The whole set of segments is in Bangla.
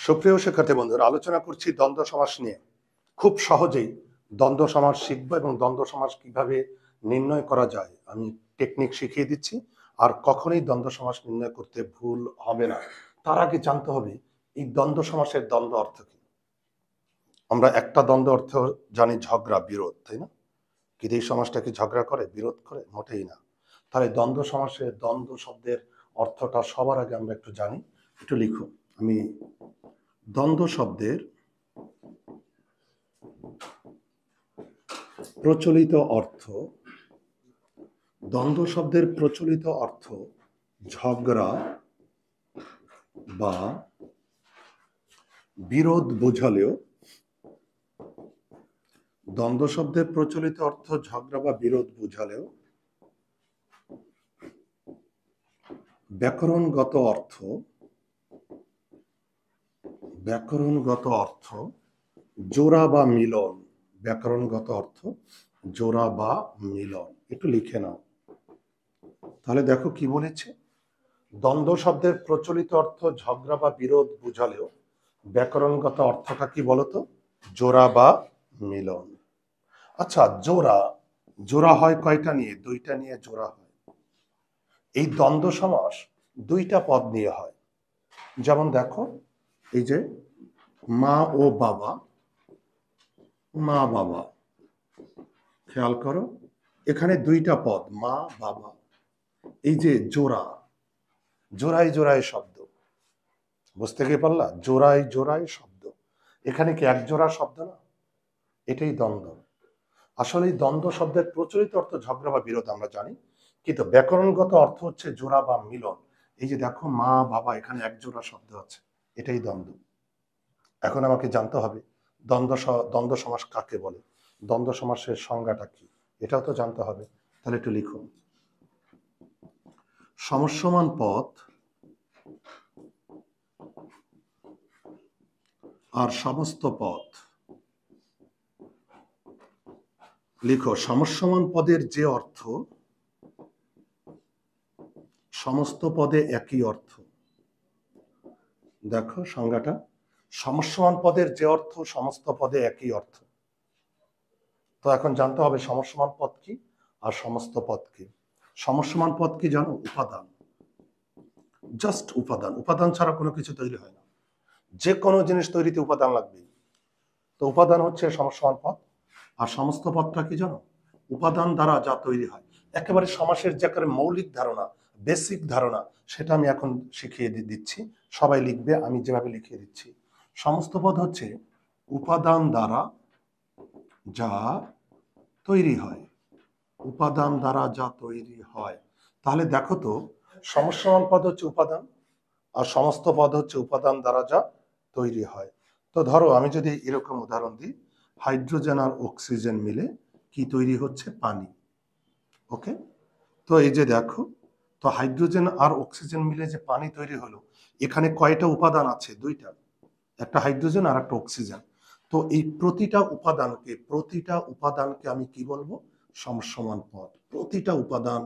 সুপ্রিয় শিক্ষার্থী বন্ধুরা, আলোচনা করছি দ্বন্দ্ব সমাস নিয়ে। খুব সহজেই দ্বন্দ্ব সমাস শিখবো এবং দ্বন্দ্ব সমাস কিভাবে নির্ণয় করা যায় আমি টেকনিক শিখিয়ে দিচ্ছি। আর কখনোই দ্বন্দ্ব সমাস নির্ণয় করতে ভুল হবে না। তার আগে জানতে হবে এই দ্বন্দ্ব সমাসের দ্বন্দ্ব অর্থ কি। আমরা একটা দ্বন্দ্ব অর্থ জানি ঝগড়া, বিরোধ, তাই না? কিন্তু এই সমাসটা কি ঝগড়া করে, বিরোধ করে? মোটেই না। তাহলে দ্বন্দ্ব সমাসের দ্বন্দ্ব শব্দের অর্থটা সবার আগে আমরা একটু জানি। একটু লিখো। আমি দ্বন্দ্ব শব্দের প্রচলিত অর্থ, দ্বন্দ্ব শব্দের প্রচলিত অর্থ ঝগড়া বা বিরোধ বোঝালেও, দ্বন্দ্ব শব্দের প্রচলিত অর্থ ঝগড়া বা বিরোধ বোঝালেও ব্যাকরণগত অর্থ জোড়া বা মিলন। ব্যাকরণগত অর্থ জোড়া বা মিলন। একটু লিখে নাও। তাহলে দেখো কি বলেছে, দ্বন্দ্ব শব্দের প্রচলিত অর্থ ঝগড়া বা বিরোধ বোঝালেও ব্যাকরণগত অর্থটা কি বলতো? জোড়া বা মিলন। আচ্ছা, জোড়া হয় কয়টা নিয়ে? দুইটা নিয়ে জোড়া হয়। এই দ্বন্দ্ব সমাস দুইটা পদ নিয়ে হয়। যেমন দেখো, এই যে মা ও বাবা, মা বাবা, খেয়াল করো এখানে দুইটা পদ, মা বাবা। এই যে জোড়ায় জোড়ায় শব্দ, বুঝতে গিয়ে পারলা? জোড়ায় জোড়ায় শব্দ, এখানে কি এক জোড়া শব্দ না? এটাই দ্বন্দ্ব। আসলে এই দ্বন্দ্ব শব্দের প্রচলিত অর্থ ঝগড়া বা বিরোধ আমরা জানি, কিন্তু ব্যাকরণগত অর্থ হচ্ছে জোড়া বা মিলন। এই যে দেখো মা বাবা, এখানে এক জোড়া শব্দ আছে, এটাই দ্বন্দ্ব। এখন আমাকে জানতে হবে দ্বন্দ্ব সমাস কাকে বলে, দ্বন্দ্ব সমাসের সংজ্ঞাটা কি, এটাও তো জানতে হবে। তাহলে একটু লিখো। সমসমান পদ আর সমস্ত পদ। লিখো, সমসমান পদের যে অর্থ সমস্ত পদে একই অর্থ। দেখো সংজ্ঞাটা, সমসমান পদের যে অর্থ সমস্ত পদে একই অর্থ। তো এখন জানতে হবে সমসমান পদ কি আর সমস্ত পদ কি। সমসমান পদ কি জানো? উপাদান, জাস্ট উপাদান। উপাদান ছাড়া কোনো কিছু তৈরি হয় না। যে কোনো জিনিস তৈরিতে উপাদান লাগবে। তো উপাদান হচ্ছে সমসমান পদ। আর সমস্ত পদটা কি জানো? উপাদান দ্বারা যা তৈরি হয়। একেবারে সমাসের যে একেবারে মৌলিক ধারণা, বেসিক ধারণা, সেটা আমি এখন শিখিয়ে দিচ্ছি। সবাই লিখবে, আমি যেভাবে লিখিয়ে দিচ্ছি। সমস্ত পদ হচ্ছে উপাদান দ্বারা যা তৈরি হয়, উপাদান দ্বারা যা তৈরি হয়। তাহলে দেখো তো, সমসমান পদ হচ্ছে উপাদান আর সমস্ত পদ হচ্ছে উপাদান দ্বারা যা তৈরি হয়। তো ধরো আমি যদি এরকম উদাহরণ দিই, হাইড্রোজেন আর অক্সিজেন মিলে কি তৈরি হচ্ছে? পানি। ওকে, তো এই যে দেখো, তো হাইড্রোজেন আর অক্সিজেন মিলে যে পানি তৈরি হলো, এখানে কয়টা উপাদান আছে? দুইটা, একটা হাইড্রোজেন আর একটা অক্সিজেন। তো এই প্রতিটা উপাদানকে আমি কি বলবো? সমসমান পদ। প্রতিটা উপাদান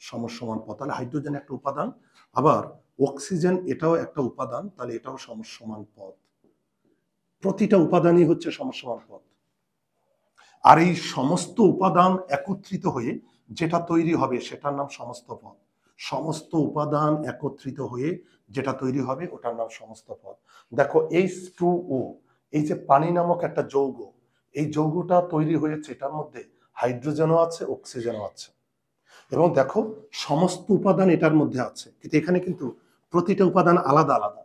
সমসমান পদ। তাহলে হাইড্রোজেন একটা উপাদান, আবার অক্সিজেন এটাও একটা উপাদান, তাহলে এটাও সমসমান পদ। প্রতিটা উপাদানই হচ্ছে সমসমান পদ। আর এই সমস্ত উপাদান একত্রিত হয়ে যেটা তৈরি হবে সেটার নাম সমস্ত পদ। সমস্ত উপাদান একত্রিত হয়ে যেটা তৈরি হবে ওটার নাম সমস্ত পদ। দেখো H2O, এই যে পানি নামক একটা যৌগ, এই যৌগটা তৈরি হয়েছে, এটার মধ্যে হাইড্রোজেনও আছে, অক্সিজেনও আছে। এবং দেখো সমস্ত উপাদান এটার মধ্যে আছে, কিন্তু এখানে কিন্তু প্রতিটা উপাদান আলাদা আলাদা।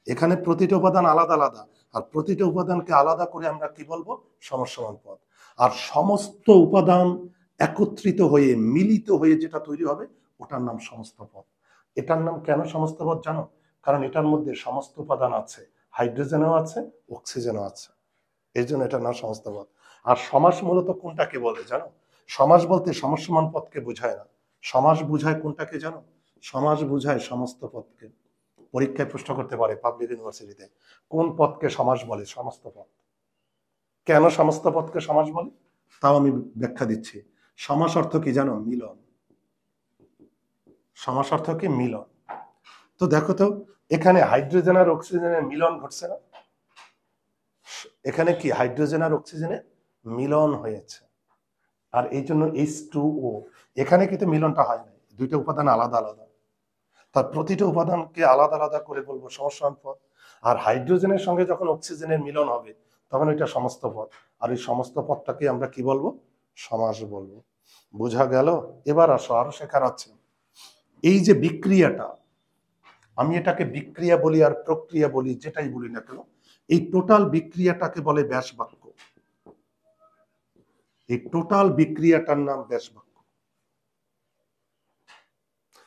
এখানে প্রতিটা উপাদান আলাদা আলাদা, আর প্রতিটা উপাদানকে আলাদা করে আমরা কি বলবো? সমসমান পদ। আর সমস্ত উপাদান একত্রিত হয়ে মিলিত হয়ে যেটা তৈরি হবে ওটার নাম সমস্ত পদ। এটার নাম কেন সমস্ত পদ জানো? কারণ এটার মধ্যে সমস্ত উপাদান আছে, হাইড্রোজেনও আছে, অক্সিজেনও আছে, এই জন্য এটার নাম সমস্ত পদ। আর সমাস মূলত কোনটাকে বলে জানো? সমাস বলতে সমসমান পদকে বোঝায় না, সমাস বুঝায় কোনটাকে জানো? সমাস বুঝায় সমস্ত পদকে। পরীক্ষায় প্রশ্ন করতে পারে পাবলিক ইউনিভার্সিটিতে, কোন পদকে সমাস বলে? সমস্ত পদ। কেন সমস্ত পদকে সমাস বলে তাও আমি ব্যাখ্যা দিচ্ছি। সমাস অর্থ কি জানো? মিলন। সমাস অর্থ কি? মিলন। তো দেখো তো, এখানে হাইড্রোজেন আর অক্সিজেনের মিলন ঘটছে না? এখানে কি হাইড্রোজেন আর অক্সিজেনের মিলন হয়েছে, আর এই জন্য H2O। এখানে কিন্তু মিলনটা হয় না, দুইটা উপাদান আলাদা আলাদা, তার প্রতিটা উপাদানকে আলাদা আলাদা করে বলবো সমস্যমান পদ। আর হাইড্রোজেনের সঙ্গে যখন অক্সিজেনের মিলন হবে তখন এটা সমস্ত পদ, আর এই সমস্ত পদটাকে আমরা কি বলবো? সমাস বলবো। বোঝা গেল? এবার আসো, আরো শেখার আছে। এই যে বিক্রিয়াটা, আমি এটাকে বিক্রিয়া বলি আর প্রক্রিয়া বলি, যেটাই বলি না কেন, এই টোটাল বিক্রিয়াটাকে বলে ব্যাস বাক্য। এই টোটাল বিক্রিয়াটার নাম ব্যাস বাক্য।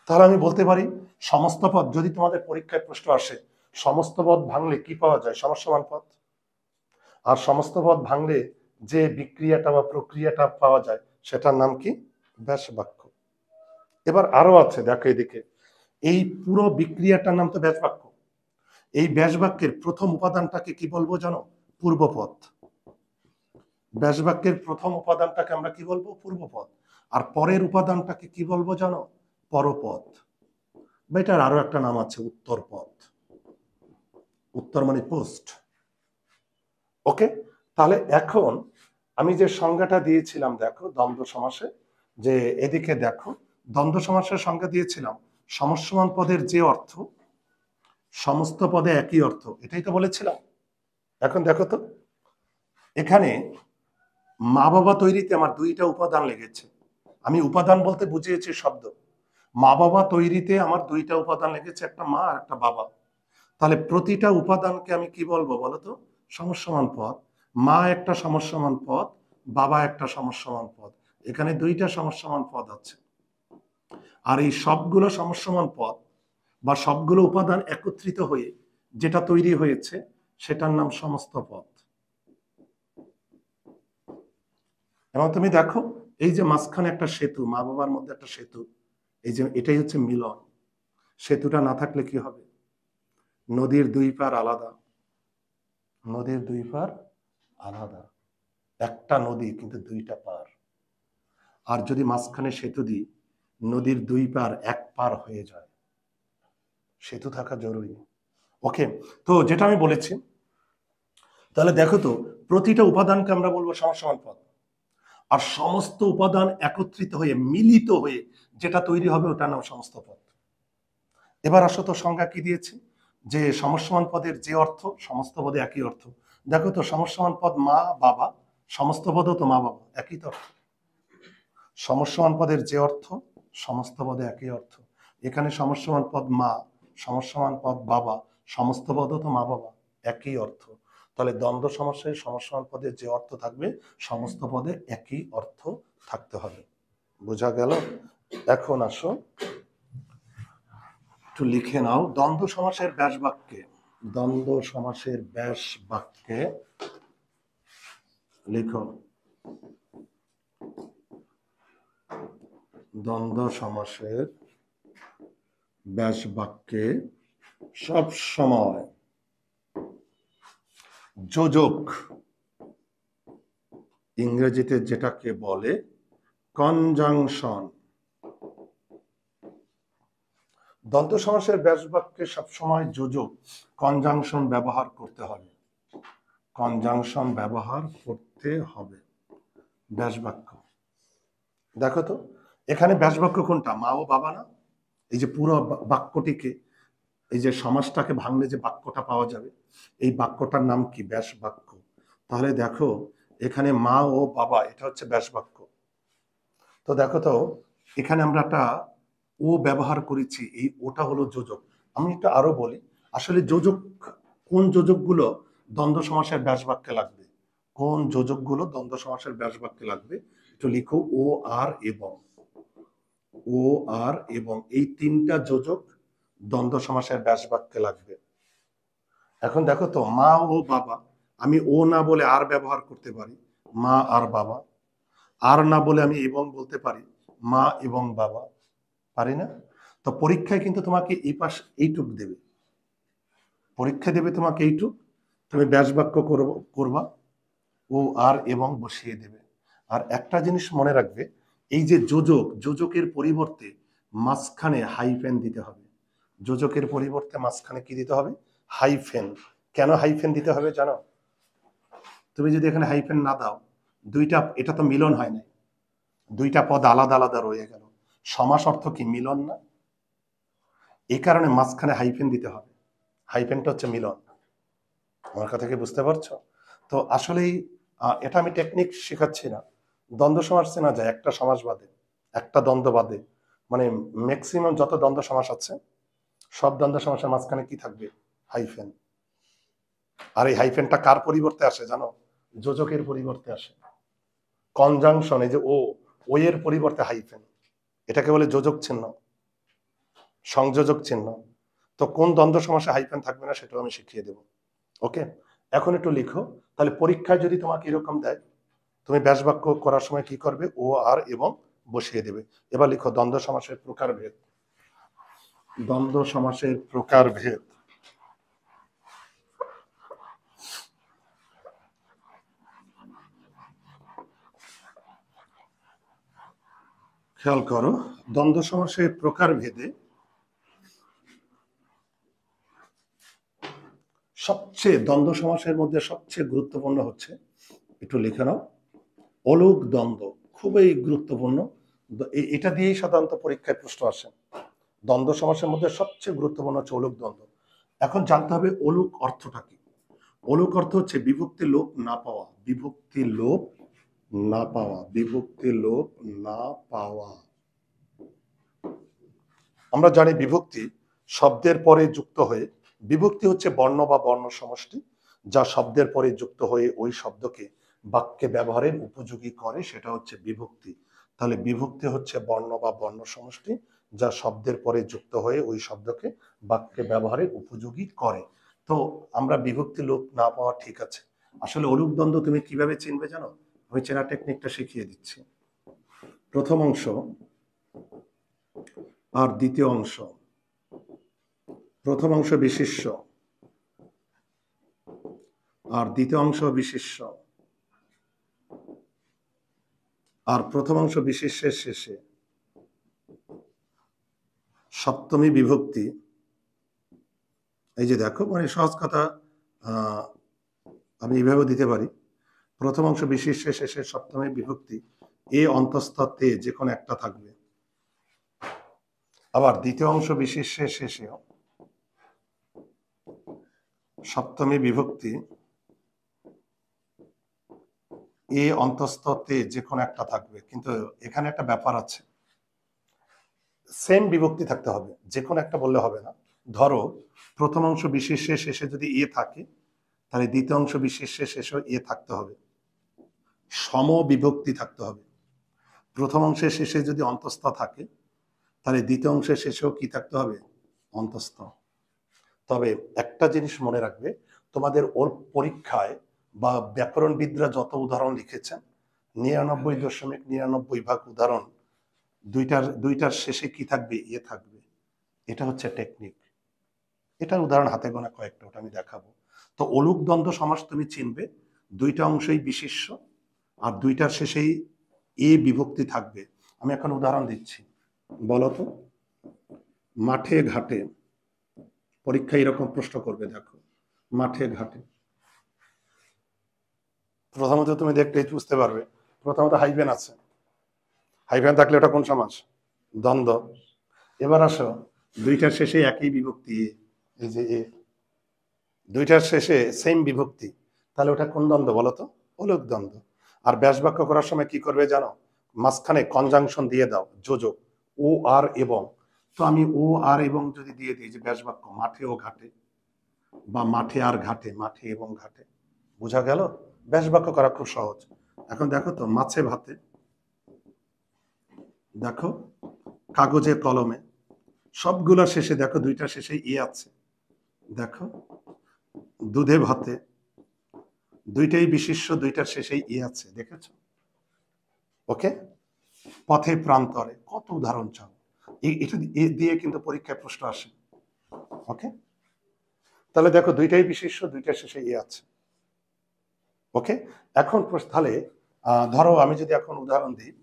তাহলে আমি বলতে পারি সমস্ত পদ, যদি তোমাদের পরীক্ষায় প্রশ্ন আসে সমস্ত পদ ভাঙলে কি পাওয়া যায়? সমস্যমান পদ। আর সমস্ত পদ ভাঙলে যে বিক্রিয়াটা বা প্রক্রিয়াটা পাওয়া যায় সেটার নাম কি? ব্যাস বাক্য। এবার আরো আছে, দেখো এদিকে, এই পুরো বিক্রিয়াটার নাম তো ব্যাস বাক্য। এই ব্যাস বাক্যের প্রথম উপাদানটাকে কি বলবো জানো? পূর্বপদ। ব্যাস বাক্যের প্রথম উপাদানটাকে আমরা কি বলবো? পূর্বপদ। আর পরের উপাদানটাকে কি বলবো জানো? পরপদ। বা এটার আরো একটা নাম আছে, উত্তরপদ। উত্তর মানে পোস্ট। ওকে, তাহলে এখন আমি যে সংজ্ঞাটা দিয়েছিলাম দেখো দ্বন্দ্ব সমাসে, যে এদিকে দেখো দ্বন্দ্ব সমাসের সংজ্ঞা দিয়েছিলাম, সমস্যমান পদের যে অর্থ সমস্ত পদে একই অর্থ, এটাই তো বলেছিলাম। এখন দেখো তো, এখানে মা বাবা তৈরিতে আমার দুইটা উপাদান লেগেছে। আমি উপাদান বলতে বুঝিয়েছি শব্দ। মা বাবা তৈরিতে আমার দুইটা উপাদান লেগেছে, একটা মা আর একটা বাবা। তাহলে প্রতিটা উপাদানকে আমি কি বলবো বলতো? সমস্যমান পদ। মা একটা সমস্যমান পদ, বাবা একটা সমস্যমান পদ। এখানে দুইটা সমস্যমান পদ আছে। আর এই সবগুলো সমস্যমান পদ বা সবগুলো উপাদান একত্রিত হয়ে যেটা তৈরি হয়েছে সেটার নাম সমস্ত পদ। এবং তুমি দেখো এই যে মাঝখানে একটা সেতু, মা বাবার মধ্যে একটা সেতু, এই যে এটাই হচ্ছে মিলন। সেতুটা না থাকলে কি হবে? নদীর দুই পার আলাদা, নদীর দুই পার আলাদা, একটা নদী কিন্তু দুইটা পার। আর যদি মাঝখানে সেতু দিই, নদীর দুই পার এক পার হয়ে যায়। সেতু থাকা জরুরি। ওকে, তো যেটা আমি বলেছি, তাহলে দেখো তো প্রতিটা উপাদানকে আমরা বলবো সমস্যমান পদ, আর সমস্ত উপাদান একত্রিত হয়ে মিলিত হয়ে যেটা তৈরি হবে ওটার নাম সমস্ত পদ। এবার আসো তো সংজ্ঞা কি দিয়েছি, যে সমস্যমান পদের যে অর্থ সমস্ত পদে একই অর্থ। দেখো তো সমস্যমান পদ মা বাবা, সমস্ত পদও তো মা বাবা, একই তো অর্থ। সমস্যমান পদের যে অর্থ সমস্ত পদে একই অর্থ। এখানে সমস্যমান পদ মা, সমস্যমান পদ বাবা, সমস্ত পদও তো মা বাবা, একই অর্থ। তাহলে দ্বন্দ্ব সমাসের সমস্যমান পদের যে অর্থ থাকবে সমস্ত পদে একই অর্থ থাকতে হবে। বোঝা গেল? এখন আসো একটু লিখে নাও দ্বন্দ্ব সমাসের ব্যাস বাক্যে, দ্বন্দ্ব সমাসের ব্যাস বাক্যে লিখো, দ্বন্দ্ব সমাসের ব্যাস বাক্যে সব সময় যোজক, ইংরেজিতে যেটাকে বলে কনজাংশন, দ্বন্দ্ব সমাসের ব্যাস বাক্যে সবসময় যোজক কনজাংশন ব্যবহার করতে হবে। কনজাংশন ব্যবহার করতে হবে ব্যাস বাক্য। দেখো তো এখানে ব্যাস বাক্য কোনটা? মা ও বাবা না? এই যে পুরো বাক্যটিকে, এই যে সমাসটাকে ভাঙলে যে বাক্যটা পাওয়া যাবে, এই বাক্যটার নাম কি? ব্যাস বাক্য। তাহলে দেখো এখানে মা ও বাবা, এটা হচ্ছে ব্যাস বাক্য। তো দেখো তো এখানে আমরা একটা ও ব্যবহার করেছি, এই ওটা হলো যোজক। আমি একটু আরো বলি, আসলে যোজক, কোন যোজকগুলো দ্বন্দ্ব সমাসের ব্যাস বাক্যে লাগবে? কোন যোজকগুলো দ্বন্দ্ব সমাসের ব্যাস বাক্যে লাগবে? একটু লিখো, ও আর এবং। ও আর এবং, এই তিনটা যোজক দ্বন্দ্ব সমাসের ব্যাস বাক্যে লাগবে। এখন দেখো তো মা ও বাবা, আমি ও না বলে আর ব্যবহার করতে পারি, মা আর বাবা। আর না বলে আমি এবং বলতে পারি, মা এবং বাবা, পারি না? তো পরীক্ষায় কিন্তু তোমাকে এই পাশ এইটুক দেবে, পরীক্ষা দেবে তোমাকে এইটুক, তুমি ব্যাস বাক্য করবা, ও আর এবং বসিয়ে দেবে। আর একটা জিনিস মনে রাখবে, এই যে যোজক, যোজকের পরিবর্তে মাঝখানে হাইফেন দিতে হবে। যোজকের পরিবর্তে মাঝখানে কি দিতে হবে? হাইফেন। কেন হাইফেন দিতে হবে জানো? তুমি যদি এখানে হাইফেন না দাও, দুইটা, এটা তো মিলন হয় নাই, দুইটা পদ আলাদা আলাদা রয়ে গেল। সমাস অর্থ কি? মিলন না? এই কারণে মাঝখানে হাইফেন দিতে হবে। হাইফেনটা হচ্ছে মিলন। আমার কথা কি বুঝতে পারছো? তো আসলেই এটা আমি টেকনিক শেখাচ্ছি না। দ্বন্দ্ব সমাস চেনা যায় একটা সমাস বাদে, একটা দ্বন্দ্ব বাদে। মানে ম্যাক্সিমাম যত দ্বন্দ্ব সমাস আছে, সব দ্বন্দ্ব সমাসের মাঝখানে কি থাকবে? হাইফেন। আর এই হাইফেনটা কার পরিবর্তে আসে জানো? যোজকের পরিবর্তে আসে। কনজাংশন, এই যে ও এর পরিবর্তে হাইফেন, এটাকে বলে যোজক চিহ্ন, সংযোজক চিহ্ন। তো কোন দ্বন্দ্ব সমাসে হাইফেন থাকবে না সেটাও আমি শিখিয়ে দেব। ওকে, এখন একটু লিখো। তাহলে পরীক্ষায় যদি তোমাকে এরকম দেয়, তুমি ব্যাস বাক্য করার সময় কি করবে? ও আর এবং বসিয়ে দেবে। এবার লিখো দ্বন্দ্ব সমাসের প্রকারভেদ। দ্বন্দ্ব সমাসের প্রকারভেদ। খেয়াল করো, দ্বন্দ্ব সমাসের প্রকারভেদে সবচেয়ে, দ্বন্দ্ব সমাসের মধ্যে সবচেয়ে গুরুত্বপূর্ণ হচ্ছে, একটু লিখে নাও, অলুক দ্বন্দ্ব। খুবই গুরুত্বপূর্ণ। এটা দিয়েই সাধারণত পরীক্ষায় প্রশ্ন আসে। দ্বন্দ্ব সমাসের মধ্যে সবচেয়ে গুরুত্বপূর্ণ হচ্ছে অলুক দ্বন্দ্ব। এখন জানতে হবে অলুক অর্থটা কি। অলুক অর্থ হচ্ছে বিভক্তি লোপ না পাওয়া। বিভক্তি লোপ না পাওয়া। বিভক্তি লোপ না পাওয়া। আমরা জানি বিভক্তি শব্দের পরে যুক্ত হয়ে, বিভক্তি হচ্ছে বর্ণ বা বর্ণ সমষ্টি যা শব্দের পরে যুক্ত হয়ে ওই শব্দকে বাক্যে ব্যবহারের উপযোগী করে, সেটা হচ্ছে বিভক্তি। তাহলে বিভক্তি হচ্ছে বর্ণ বা বর্ণ সমষ্টি যা শব্দের পরে যুক্ত হয়ে ওই শব্দকে বাক্যে ব্যবহারের উপযোগী করে। তো আমরা বিভক্তি লোপ না পাওয়া, ঠিক আছে। আসলে অলুক দ্বন্দ্ব তুমি কিভাবে চিনবে জানো? আমি চেনা টেকনিকটা শিখিয়ে দিচ্ছি। প্রথম অংশ আর দ্বিতীয় অংশ, প্রথম অংশ বিশেষ্য আর দ্বিতীয় অংশ বিশেষ্য, আর প্রথম অংশ বিশেষ্যের শেষে সপ্তমী বিভক্তি। এই যে দেখো, মানে সহজ কথা, আমি এইভাবে দিতে পারি। প্রথম অংশ বিশেষ্যের শেষে সপ্তমী বিভক্তি এ অন্তঃস্থ তে যে কোনো একটা থাকবে। আবার দ্বিতীয় অংশ বিশেষ্যের শেষেও সপ্তমী বিভক্তি এ অন্তঃস্থ তে যে কোনো একটা থাকবে। কিন্তু এখানে একটা ব্যাপার আছে, সেম বিভক্তি থাকতে হবে, যে কোনো একটা বললে হবে না। ধরো প্রথম অংশ বিশেষ্যের শেষে যদি এ থাকে, তাহলে দ্বিতীয় অংশ বিশেষ্যের শেষেও এ থাকতে হবে। সম বিভক্তি থাকতে হবে। প্রথম অংশের শেষে যদি অন্তঃস্থ থাকে, তাহলে দ্বিতীয় অংশের শেষেও কি থাকতে হবে? অন্তঃস্থ। তবে একটা জিনিস মনে রাখবে, তোমাদের ওর পরীক্ষায় বা ব্যাকরণবিদরা যত উদাহরণ লিখেছেন, 99.99% উদাহরণ দুইটার শেষে কি থাকবে? এ থাকবে। এটা হচ্ছে টেকনিক। এটার উদাহরণ হাতে গোনা কয়েকটা, ওটা আমি দেখাবো। তো অলুক দ্বন্দ্ব সমাস তুমি চিনবে, দুইটা অংশই বিশেষ্য আর দুইটার শেষেই এ বিভক্তি থাকবে। আমি এখন উদাহরণ দিচ্ছি, বলো তো। মাঠে ঘাটে, পরীক্ষা এরকম প্রশ্ন করবে, দেখো। মাঠে ঘাটে, প্রথমত তুমি দেখলেই বুঝতে পারবে, প্রথমত হাইফেন আছে। হাইফেন থাকলে ওটা কোন সমাস? দ্বন্দ্ব। এবার আসো, দুইটার শেষে একই বিভক্তি, এই যে এ, দুইটার শেষে সেম বিভক্তি, তাহলে ওটা কোন দ্বন্দ্ব বলো তো? অলুক দ্বন্দ্ব। আর ব্যাস বাক্য করার সময় কি করবে জানো? মাঝখানে কনজাংশন দিয়ে দাও, যোজক, ও আর এবং। তো আমি ও আর এবং যদি দিয়ে দিই, যে ব্যাস বাক্য মাঠে ও ঘাটে, বা মাঠে আর ঘাটে, মাঠে এবং ঘাটে, বোঝা গেল? ব্যাস বাক্য করা খুব সহজ। এখন দেখো তো, মাছে ভাতে, দেখো কাগজে কলমে, সবগুলা শেষে দেখো দুইটা শেষে ই আছে। দেখো দুধে ভাতে, দুইটাই বিশেষ্য, দুইটার শেষেই ই আছে, দেখেছো? ওকে। পথে প্রান্তরে, কত উদাহরণ চাও, এটা দিয়ে কিন্তু পরীক্ষায় প্রশ্ন আসে। ওকে, তাহলে দেখো দুইটাই বিশেষ্য, দুইটার শেষে ই আছে। ওকে, এখন তাহলে ধরো আমি যদি এখন উদাহরণ দিই,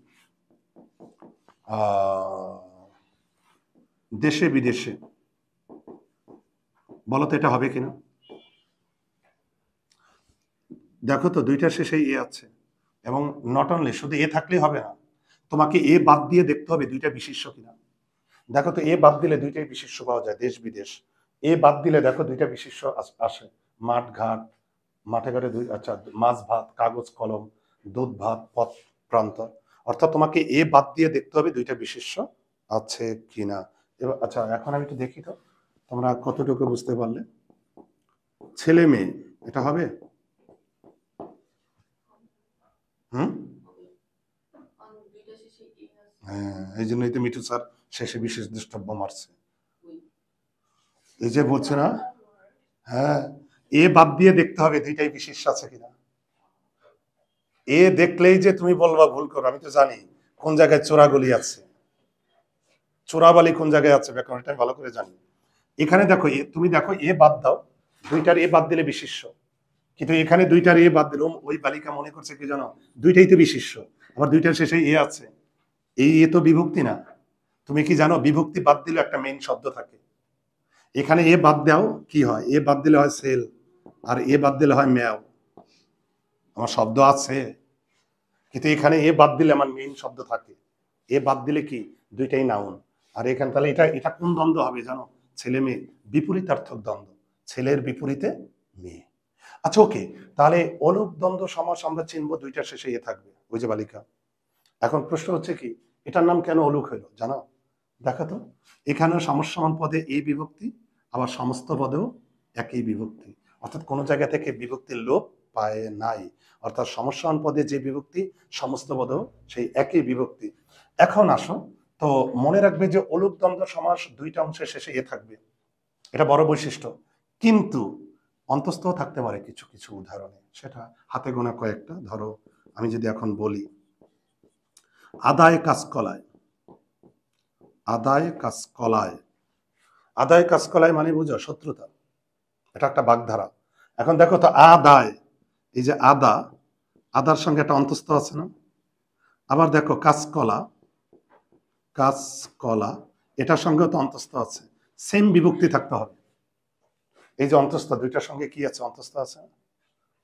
দেশে বিদেশে, বলো তো এটা হবে কিনা। দেখো তো দুইটার শেষে এ আছে, এবং নট অনলি শুধু এ থাকলেই হবে না, তোমাকে এ বাদ দিয়ে দেখতে হবে দুইটা বিশিষ্য কিনা। দেখো তো এ বাদ দিলে দুইটাই বিশিষ্য পাওয়া যায়, দেশ বিদেশ। এ বাদ দিলে দেখো দুইটা বিশিষ্য আসে, মাঠ ঘাট, মাঠে ঘাটে দুই, আচ্ছা, মাছ ভাত, কাগজ কলম, দুধ ভাত, পথ প্রান্তর। অর্থাৎ তোমাকে এ বাদ দিয়ে দেখতে হবে দুইটা বিশিষ্য আছে কিনা। এবার আচ্ছা, এখন আমি একটু দেখি তো তোমরা কতটুকু বুঝতে পারলে। ছেলে মেয়ে, এটা হবে? হুম, হ্যাঁ, এই জন্যই তো মিঠু স্যার শেষে বিশেষ দ্রষ্টব্য মারছে। এই যে বলছে না, হ্যাঁ, এ বাদ দিয়ে দেখতে হবে দুইটাই বিশিষ্ট আছে কিনা। এ দেখলেই যে তুমি বলবা ভুল করো, আমি তো জানি কোন জায়গায় চোরাগলি আছে, চোরাবালি কোন জায়গায় আছে ব্যাকরণ, এটা আমি ভালো করে জানি। এখানে দেখো তুমি দেখো এ বাদ দাও, দুইটার এ বাদ দিলে বিশিষ্য, কিন্তু এখানে দুইটার এ বাদ দিল, ওই বালিকা মনে করছে কি জানো, দুইটাই তো বিশিষ্য, আবার দুইটার শেষে এ আছে। এই এ তো বিভক্তি না। তুমি কি জানো বিভক্তি বাদ দিলে একটা মেইন শব্দ থাকে। এখানে এ বাদ দাও কি হয়, এ বাদ দিলে হয় সেল, আর এ বাদ দিলে হয় ম্যাও। আমার শব্দ আছে, কিন্তু এখানে এ বাদ দিলে আমার মেইন শব্দ থাকে। এ বাদ দিলে কি দুইটাই নাউন। আর এখানে তাহলে এটা এটা কোন দ্বন্দ্ব হবে জানো, ছেলে মেয়ে, বিপরীতার্থক দ্বন্দ্ব, ছেলের বিপরীতে মেয়ে। আচ্ছা ওকে, তাহলে অলুক দ্বন্দ্ব সমাস আমরা চিনবো দুইটার শেষে এ থাকবে, ওই যে বালিকা। এখন প্রশ্ন হচ্ছে কি, এটার নাম কেন অলুক হইলো জানো? দেখো তো, এখানেও সমস্যমান পদে এই বিভক্তি, আবার সমস্ত পদেও একই বিভক্তি, অর্থাৎ কোন জায়গা থেকে বিভক্তির লোপ পায় নাই। অর্থাৎ সমস্যমান পদে যে বিভক্তি, সমস্ত পদেও সেই একই বিভক্তি। এখন আসো তো, মনে রাখবে যে অলুক দ্বন্দ্ব সমাস দুইটা অংশের শেষে এ থাকবে, এটা বড় বৈশিষ্ট্য। কিন্তু অন্তস্থ থাকতে পারে কিছু কিছু উদাহরণে, সেটা হাতে গোনা কয়েকটা। ধরো আমি যদি এখন বলি আদায় কাজকলায়, আদায় কাজকলায়, আদায় কাজকলায় মানে বুঝো শত্রুতা, এটা একটা বাগধারা। এখন দেখো তো আদায়, এই যে আদা, আদার সঙ্গে একটা অন্তস্থ আছে না। আবার দেখো কাঁচকলা, কাঁচকলা, এটার সঙ্গেও তো অন্তস্থ আছে, সেম বিভক্তি থাকতে হবে। এই যে অন্তস্থ দুইটার সঙ্গে কি আছে, অন্তস্থ আছে,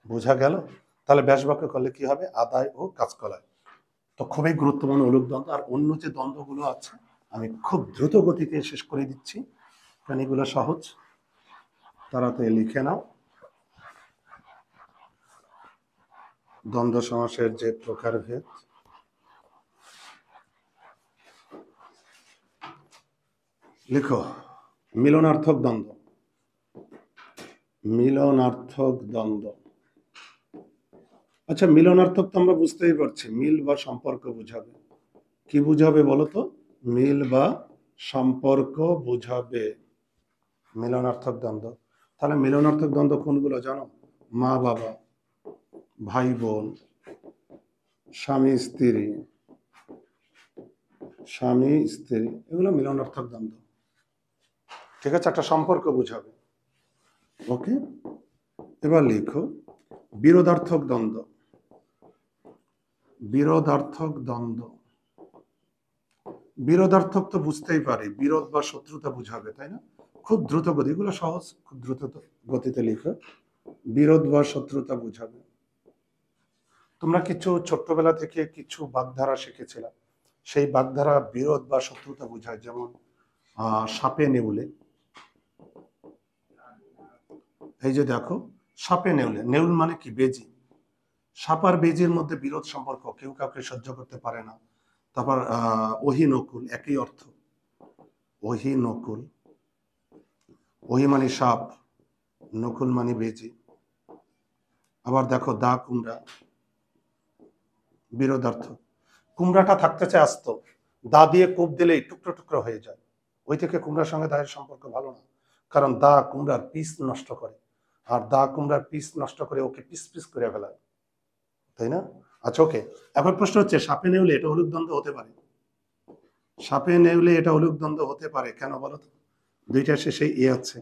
বোঝা গেল? তাহলে ব্যাস বাক্য করলে কি হবে, আদায় ও কাঁচকলায়। তো খুবই গুরুত্বপূর্ণ অলুক দ্বন্দ্ব। আর অন্য যে দ্বন্দ্বগুলো আছে আমি খুব দ্রুত গতিতে শেষ করে দিচ্ছি, কারণ এগুলো সহজ, তাড়াতাড়ি লিখে নাও। দ্বন্দ্ব সমাসের যে প্রকারভেদ, লিখো মিলনার্থক দ্বন্দ্ব, মিলনার্থক দ্বন্দ্ব। আচ্ছা, মিলনার্থক তো আমরা বুঝতেই পারছি, মিল বা সম্পর্ক বুঝাবে। কি বুঝাবে বলো তো, মিল বা সম্পর্ক বুঝাবে মিলনার্থক দ্বন্দ্ব। তাহলে মিলনার্থক দ্বন্দ্ব কোনগুলো জানো? মা বাবা, ভাই বোন, স্বামী স্ত্রী, স্বামী স্ত্রী, এগুলো মিলনার্থক দ্বন্দ্ব। ঠিক আছে, একটা সম্পর্ক বুঝাবে। ওকে, এবার লিখো বিরোধার্থক দ্বন্দ্ব, বিরোধার্থক দ্বন্দ্ব। বিরোধার্থক তো বুঝতেই পারি, বিরোধ বা শত্রুতা বুঝাবে, তাই না? খুব দ্রুত গতি, এগুলো সহজ, খুব দ্রুত গতিতে লিখো, বিরোধ বা শত্রুতা বুঝাবে। তোমরা কিছু ছোট্টবেলা থেকে কিছু বাগধারা শিখেছিলাম, সেই বাগধারা বিরোধ বা শত্রুতা বুঝায়। যেমন সাপে নেউলে, এই যে দেখো সাপে নেউলে, নেউল মানে কি, বেজি। সাপ আর বেজির মধ্যে বিরোধ সম্পর্ক, কেউ কাউকে সহ্য করতে পারে না। তারপর ওহি নকুল, একই অর্থ, ওহি নকুল, ওহি মানে সাপ, নকুল মানে বেজি। আবার দেখো দা কুমড়া, বিরোধার্থ। কুমড়াটা থাকতে চায় আস্ত, দা দিয়ে কোপ দিলেই টুকরো টুকরো হয়ে যায়, ওই থেকে কুমড়ার সঙ্গে দায়ের সম্পর্ক ভালো না, কারণ দা কুমড়ার পিস নষ্ট করে, আর দা কুমড়ার পিস নষ্ট করে ওকে পিস পিস করে ফেলায়, তাই না? আচ্ছা ওকে, এখন প্রশ্ন হচ্ছে সাপে নেউলে এটা অলুক দ্বন্দ্ব হতে পারে, সাপে নেউলে এটা অলুক দ্বন্দ্ব হতে পারে কেন বলো তো? দুইটা শেষে এ আছে,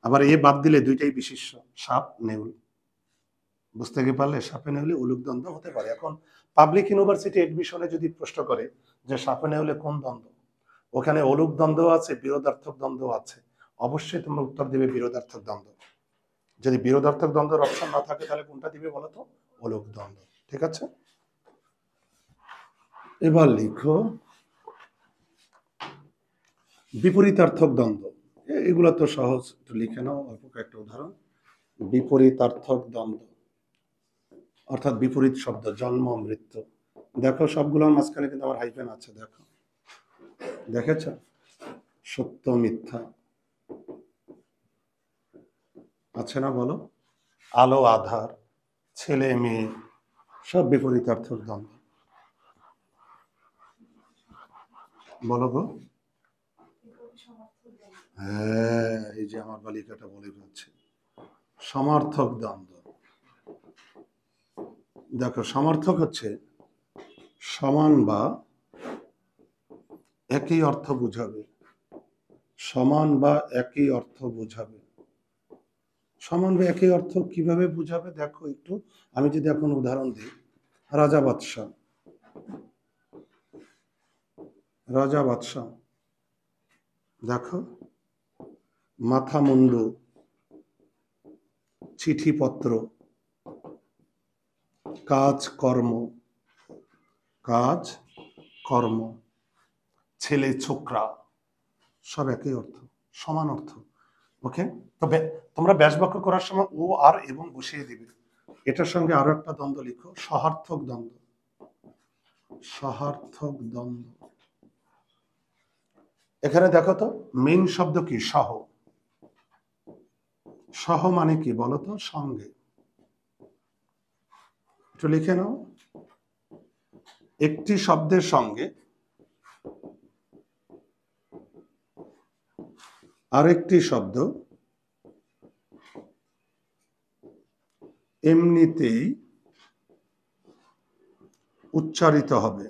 আবার এ বাদ দিলে দুইটাই বিশিষ্ট, সাপ নেউল। বুঝতে কি পারলে, সাপে নেউলে অলুক দ্বন্দ্ব হতে পারে। এখন পাবলিক ইউনিভার্সিটি এডমিশনে যদি প্রশ্ন করে যে সাপে নেউলে কোন দ্বন্দ্ব, ওখানে অলুক দ্বন্দ্ব আছে, বিরোধার্থক দ্বন্দ্ব আছে, অবশ্যই তোমরা উত্তর দিবে বিরোধার্থক দ্বন্দ্ব। যদি বিরোধার্থক দ্বন্দ্বের অপশন না থাকে তাহলে কোনটা দিবে বলো তো? অলোক দ্বন্দ্ব। ঠিক আছে, এবার লিখো বিপরীতার্থক দ্বন্দ্ব। এগুলো তো সহজ, একটু লিখে নাও অল্প কয়েকটা উদাহরণ। বিপরীতার্থক দ্বন্দ্ব অর্থাৎ বিপরীত শব্দ, জন্ম মৃত্যু। দেখো সবগুলোর মাঝখানে কিন্তু আমার হাইফেন আছে, দেখো, দেখেছ? সত্য মিথ্যা আছে না বলো? আলো আধার, ছেলে মেয়ে, সব বিপরীতার্থক দ্বন্দ্ব। বলো গো। হ্যাঁ, এই যে আমার বালিকাটা বলে যাচ্ছে সমার্থক দ্বন্দ্ব। দেখো সমার্থক হচ্ছে সমান বা একই অর্থ বুঝাবে, সমান বা একই অর্থ বুঝাবে। সমান বা একই অর্থ কিভাবে বুঝাবে দেখো একটু। আমি যদি এখন উদাহরণ দিই, রাজা বাদশাহ, রাজা বাদশাহ, দেখো মাথা মুন্ডু, চিঠিপত্র, কাজ কর্ম, কাজ কর্ম, ছেলে ছোকরা, সব একই অর্থ, সমান অর্থ। ওকে, তবে তোমরা ব্যাস বাক্য করার সময় ও আর এবং বসিয়ে দিবে। এটার সঙ্গে আরো একটা দ্বন্দ্ব লিখো, সহার্থক দ্বন্দ্ব। সহার্থক দ্বন্দ্ব, এখানে দেখো তো মেইন শব্দ কি? সহ। সহ মানে কি বলতো? সঙ্গে। একটু লিখে নাও, একটি শব্দের সঙ্গে আরেকটি শব্দ এমনিতেই উচ্চারিত হবে,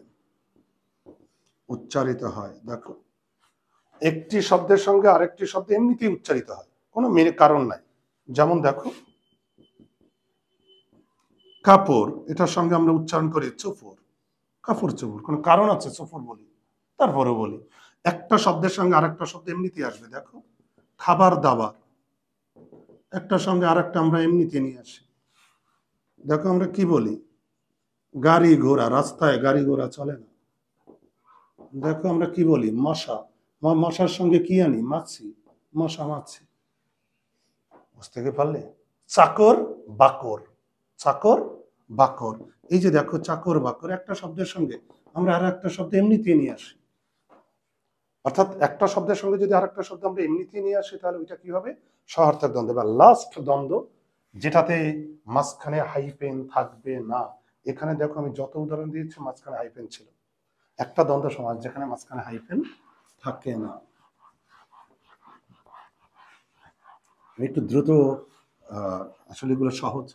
উচ্চারিত হয়। দেখো একটি শব্দের সঙ্গে আরেকটি শব্দ এমনিতেই উচ্চারিত হয়, কোনো কারণ নাই। যেমন দেখো কাপড়, এটার সঙ্গে আমরা উচ্চারণ করি চুপুর, কাপড় চুপুর, কোনো কারণ আছে চুপুর বলি, তারপরে বলি। একটা শব্দের সঙ্গে আরেকটা শব্দ এমনিতেই আসবে। দেখো খাবার দাবার, একটা সঙ্গে আরেকটা আমরা এমনিতে নিয়ে আসি। দেখো আমরা কি বলি? গাড়ি ঘোড়া, রাস্তায় গাড়ি ঘোড়া চলে না। দেখো আমরা কি বলি? মশা, মশার সঙ্গে কি আনি? মাছি, মশা মাছি। বুঝতে পারলে? চাকর বাকর, চাকর বাকর। এই যে দেখো চাকর বাকর, একটা শব্দের সঙ্গে আমরা আর একটা শব্দ এমনিতে নিয়ে আসি। অর্থাৎ একটা শব্দের সঙ্গে যদি আর একটা শব্দ আমরা এমনিতে নিয়ে আসি তাহলে ওইটা কি হবে? সহার্থক দ্বন্দ্ব বা লাস্ট দ্বন্দ্ব, যেটাতে মাঝখানে হাইফেন থাকবে না। এখানে দেখো আমি যত উদাহরণ দিয়েছি মাঝখানে হাইফেন ছিল। একটা দ্বন্দ্ব সমাস যেখানে মাঝখানে হাইফেন থাকে না। একটু দ্রুত, আসলে এগুলো সহজ।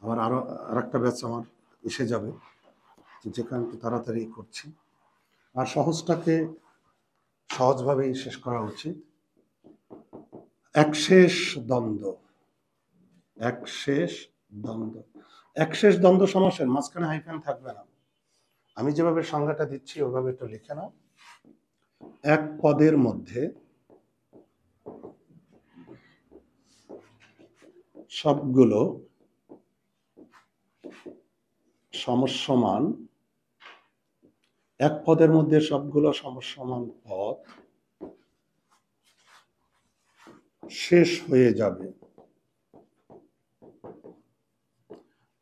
আমার আরো আরেকটা ব্যাচ আমার এসে যাবে, যেখানে একটু তাড়াতাড়ি করছি। আর সহজটাকে সহজভাবেই শেষ করা উচিত। একশেষ দ্বন্দ্ব, একশেষ দ্বন্দ্ব, একশেষ দ্বন্দ্ব সমাসের মাঝখানে হাইফেন থাকবে না। আমি যেভাবে সংজ্ঞাটা দিচ্ছি ওভাবে একটু লিখে নাও। এক পদের মধ্যে সবগুলো সমসমান, এক পদের মধ্যে সবগুলো সমসমান পদ শেষ হয়ে যাবে।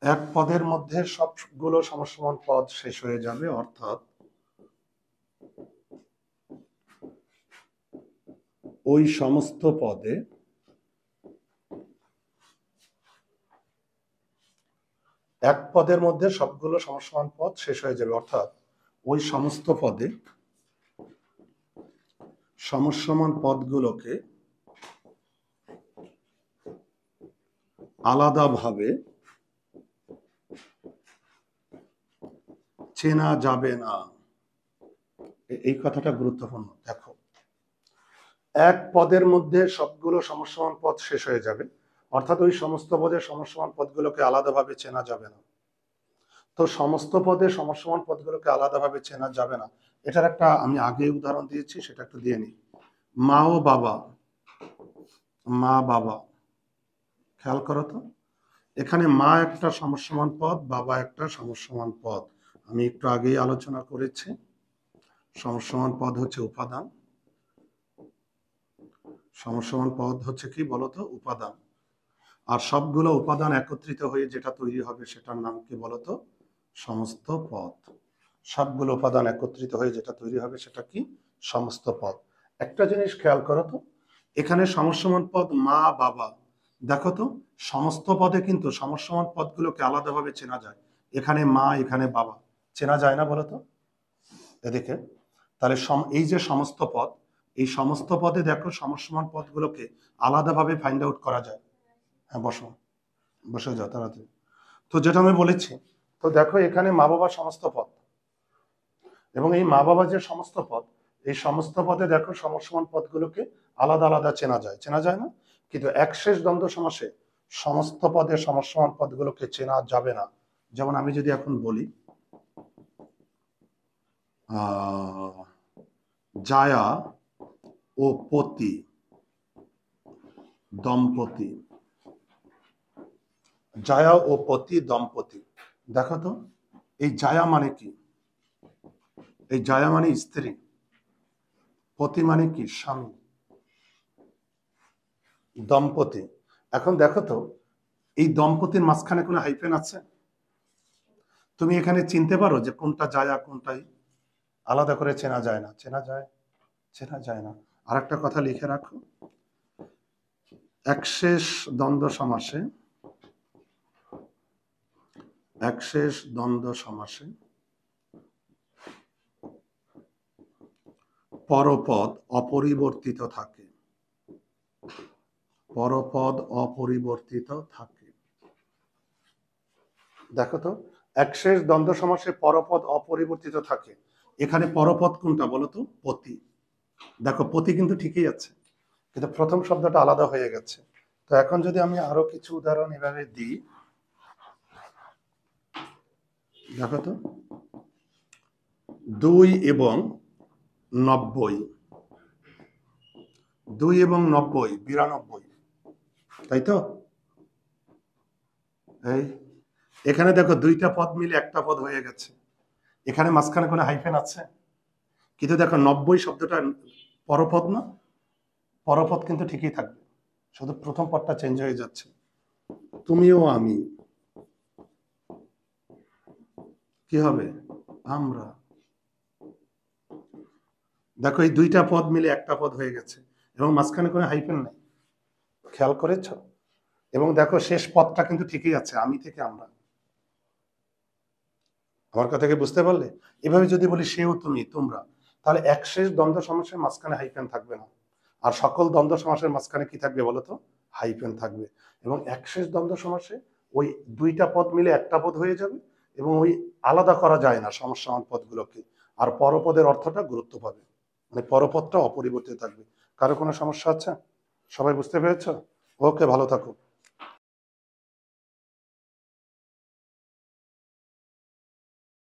এক পদের মধ্যে সবগুলো সমসমান পদ শেষ হয়ে যাবে, অর্থাৎ ওই সমস্ত পদে এক পদের মধ্যে সবগুলো সমসমান পদ শেষ হয়ে যাবে, অর্থাৎ ওই সমস্ত পদে সমসমান পদগুলোকে আলাদাভাবে চেনা যাবে না। এই কথাটা গুরুত্বপূর্ণ। দেখো এক পদের মধ্যে সবগুলো সমসমান পদ শেষ হয়ে যাবে, অর্থাৎ ওই সমস্ত পদের সমসমান পদগুলোকে আলাদাভাবে চেনা যাবে না। তো সমস্ত পদে সমসমান পদগুলোকে আলাদাভাবে চেনা যাবে না, এটার একটা আমি আগে উদাহরণ দিয়েছি, সেটা একটু দিয়ে নিই। মা ও বাবা, মা বাবা। খেয়াল করো তো, এখানে মা একটা সমস্যমান পদ, বাবা একটা সমস্যমান পদ। আমি একটু আগেই আলোচনা করেছি, সমস্যমান পদ হচ্ছে উপাদান। সমস্যমান পদ হচ্ছে কি বলতো? উপাদান। আর সবগুলো উপাদান একত্রিত হয়ে যেটা তৈরি হবে সেটার নাম কি বলতো? সমস্ত পদ। সবগুলো উপাদান একত্রিত হয়ে যেটা তৈরি হবে সেটা কি? সমস্ত পদ। একটা জিনিস খেয়াল করো তো, এখানে সমস্যমান পদ মা বাবা। দেখো তো, সমস্ত পদে কিন্তু সমস্যমান পদগুলোকে আলাদাভাবে চেনা যায়। এখানে মা, এখানে বাবা, চেনা যায় না বলতো এদিকে? তাহলে এই যে সমস্ত পদ, এই সমস্ত পদে দেখো সমস্যমান পদগুলোকে আলাদাভাবে ফাইন্ড আউট করা যায়। হ্যাঁ, বসো, বসে যাও তাড়াতাড়ি। তো যেটা আমি বলেছি, তো দেখো এখানে মা বাবা সমস্ত পদ, এবং এই মা বাবা যে সমস্ত পদ, এই সমস্ত পদে দেখো সমস্যমান পদগুলোকে আলাদা আলাদা চেনা যায়, চেনা যায় না? কিন্তু একশেষ দ্বন্দ্ব সমাসে সমস্ত পদে সমস্যমান পদগুলোকে চেনা যাবে না। যেমন আমি যদি এখন বলি জায়া ও পতি দম্পতি, জায়া ও পতি দম্পতি। দেখো তো, এই জায়া মানে কি? এই জায়া মানে স্ত্রী, পতি মানে কি? স্বামী, দম্পতি। এখন দেখো তো, এই দম্পতির মাঝখানে কোনো হাইফেন আছে? তুমি এখানে চিনতে পারো যে কোনটা জায়া কোনটাই? আলাদা করে চেনা যায় না। চেনা যায়? চেনা যায় না। আর একটা কথা লিখে রাখো, একশেষ দ্বন্দ্ব সমাসে, একশেষ দ্বন্দ্ব সমাসে পরপদ অপরিবর্তিত থাকে। পরপদ অপরিবর্তিত থাকে। দেখো তো, একশেষ দ্বন্দ্ব সমাসে পরপদ অপরিবর্তিত থাকে। এখানে পরপদ কোনটা বলতো? পতি। দেখো পতি কিন্তু ঠিকই আছে, কিন্তু প্রথম শব্দটা আলাদা হয়ে গেছে। তো এখন যদি আমি আরো কিছু উদাহরণ এভাবে দিই, দেখো তো, 2 এবং 90, 2 এবং 90 92, তাই তো? এই এখানে দেখো দুইটা পদ মিলে একটা পদ হয়ে গেছে। এখানে মাঝখানে কোনো হাইফেন আছে? কিন্তু দেখো 90 শব্দটা পরপদ না? পরপদ কিন্তু ঠিকই থাকবে, শুধু প্রথম পদটা চেঞ্জ হয়ে যাচ্ছে। তুমিও আমি, কি হবে? আমরা। দেখো এই দুইটা পদ মিলে একটা পদ হয়ে গেছে, এবং মাঝখানে কোনো হাইফেন নেই। খেয়াল করেছ? এবং দেখো শেষ পদটা কিন্তু ঠিকই আছে, আমি থেকে আমরা। আমার কথা কি বুঝতে পারলে? এভাবে যদি বলি সেও তুমি তোমরা, তাহলে একশেষ দ্বন্দ্ব সমাসের মাঝখানে হাইফেন থাকবে না। আর সকল দ্বন্দ্ব সমাসের মাঝখানে কি থাকবে বলতো? হাইফেন থাকবে। এবং একশেষ দ্বন্দ্ব সমাসে ওই দুইটা পদ মিলে একটা পদ হয়ে যাবে, এবং ওই আলাদা করা যায় না সমস্যামান পদগুলোকে। আর পরপদের অর্থটা গুরুত্ব পাবে, মানে পরপদটা অপরিবর্তিত থাকবে। কারো কোনো সমস্যা আছে? সবাই বুঝতে পেরেছ? ওকে, ভালো থাকো।